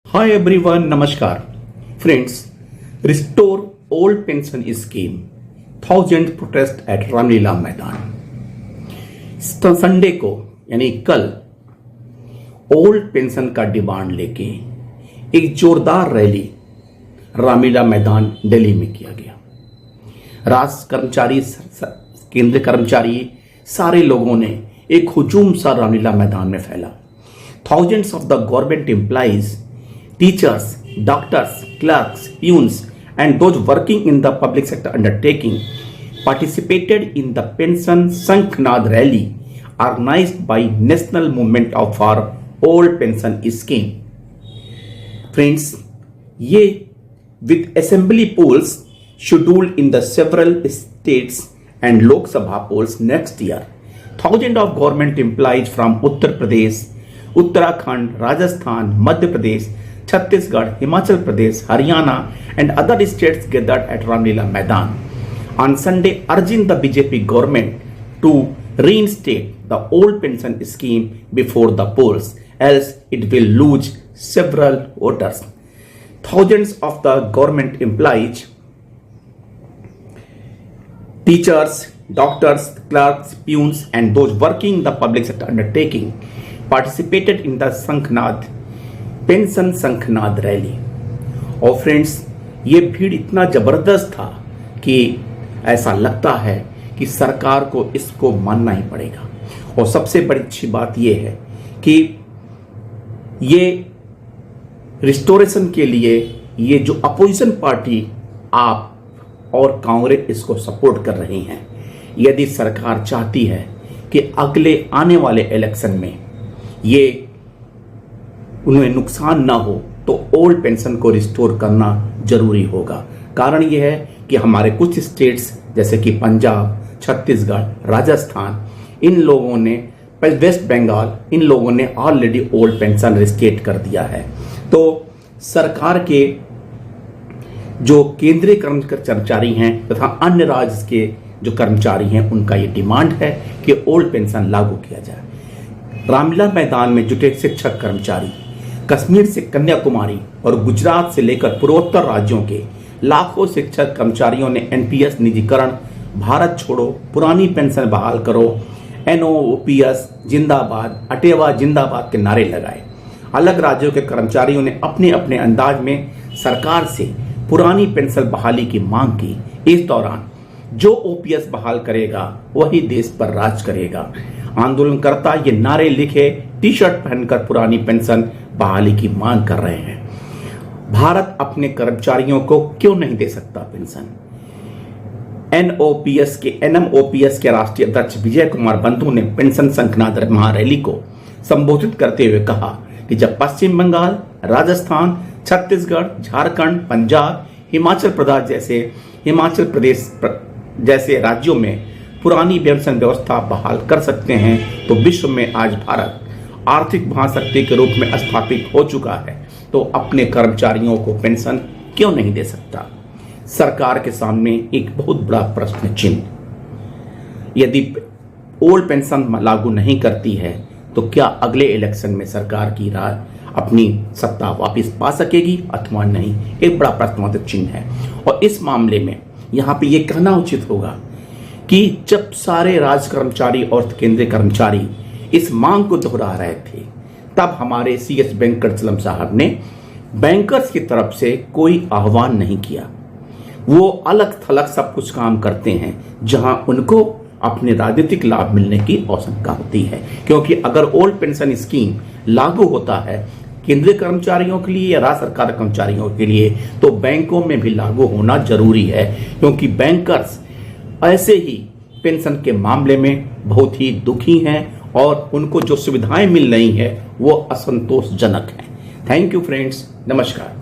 Hi everyone, Namaskar. Friends, restore old pension scheme. Thousands protest at Ramlila मैदान. Sunday को यानी कल ओल्ड पेंशन का डिमांड लेके एक जोरदार रैली रामलीला मैदान दिल्ली में किया गया। राज कर्मचारी, केंद्रीय कर्मचारी, सारे लोगों ने एक हुजूम सा रामलीला मैदान में फैला। Thousands of the government employees, teachers, doctors, clerks, peons, and those working in the public sector undertaking participated in the pension Sankhnaad rally organized by National Movement of our Old Pension Scheme. Friends, ये with assembly polls scheduled in the several states and Lok Sabha polls next year, thousands of government employees from Uttar Pradesh, Uttarakhand, Rajasthan, Madhya Pradesh, Chhattisgarh, Himachal Pradesh, Haryana and other states gathered at Ramlila Maidan on Sunday urging the BJP government to reinstate the old pension scheme before the polls, else it will lose several voters. Thousands of the government employees, teachers, doctors, clerks, peons and those working in the public sector undertaking participated in the Sankhnaad pension Sankhnaad rally. और friends, ये भीड़ इतना जबरदस्त था कि ऐसा लगता है कि सरकार को इसको मानना ही पड़ेगा। और सबसे बड़ी अच्छी बात ये है कि ये रिस्टोरेशन के लिए ये जो अपोजिशन पार्टी आप और कांग्रेस इसको सपोर्ट कर रही हैं, यदि सरकार चाहती है कि अगले आने वाले इलेक्शन में ये उन्हें नुकसान ना हो तो ओल्ड पेंशन को रिस्टोर करना जरूरी होगा। कारण यह है कि हमारे कुछ स्टेट्स जैसे कि पंजाब, छत्तीसगढ़, राजस्थान, इन लोगों ने, वेस्ट बंगाल, इन लोगों ने ऑलरेडी ओल्ड पेंशन रिस्टेट कर दिया है। तो सरकार के जो केंद्रीय कर्मचारी हैं तथा अन्य राज्य के जो कर्मचारी हैं, उनका ये डिमांड है कि ओल्ड पेंशन लागू किया जाए। रामलीला मैदान में जुटे शिक्षक कर्मचारी, कश्मीर से कन्याकुमारी और गुजरात से लेकर पूर्वोत्तर राज्यों के लाखों शिक्षक कर्मचारियों ने एनपीएस निजीकरण, भारत छोड़ो, पुरानी पेंशन बहाल करो, एनओपीएस जिंदाबाद, अटेवा जिंदाबाद के नारे लगाए। अलग राज्यों के कर्मचारियों ने अपने अपने अंदाज में सरकार से पुरानी पेंशन बहाली की मांग की। इस दौरान जो ओपीएस बहाल करेगा वही देश पर राज करेगा। आंदोलनकर्ता ये नारे लिखे टी शर्ट पहनकर पुरानी पेंशन बहाली की मांग कर रहे हैं। भारत अपने कर्मचारियों को क्यों नहीं दे सकता पेंशन? एनएमओपीएस के राष्ट्रीय अध्यक्ष विजय कुमार बंधु ने पेंशन संखनाद महारैली को संबोधित करते हुए कहा कि जब पश्चिम बंगाल, राजस्थान, छत्तीसगढ़, झारखंड, पंजाब, हिमाचल प्रदेश जैसे राज्यों में पुरानी पेंशन व्यवस्था बहाल कर सकते हैं, तो विश्व में आज भारत आर्थिक महाशक्ति के रूप में स्थापित हो चुका है, तो अपने कर्मचारियों को पेंशन क्यों नहीं दे सकता? सरकार के सामने एक बहुत बड़ा प्रश्न चिन्ह। यदि ओल्ड पेंशन लागू नहीं करती है तो क्या अगले इलेक्शन में सरकार की अपनी सत्ता वापस पा सकेगी अथवा नहीं? एक बड़ा प्रश्नवाचक चिन्ह है। और इस मामले में यहाँ पे ये कहना उचित होगा कि जब सारे राज्य कर्मचारी और केंद्रीय कर्मचारी इस मांग को दोहरा रहे थे, तब हमारे सीएस वेंकटचलम साहब ने बैंकर्स की तरफ से कोई आह्वान नहीं किया। वो अलग थलग सब कुछ काम करते हैं जहां उनको अपने राजनीतिक लाभ मिलने की आशंका होती है। क्योंकि अगर ओल्ड पेंशन स्कीम लागू होता है केंद्रीय कर्मचारियों के लिए या राज्य सरकार कर्मचारियों के लिए, तो बैंकों में भी लागू होना जरूरी है। क्योंकि बैंकर्स ऐसे ही पेंशन के मामले में बहुत ही दुखी हैं और उनको जो सुविधाएं मिल रही है वो असंतोषजनक है। थैंक यू फ्रेंड्स, नमस्कार।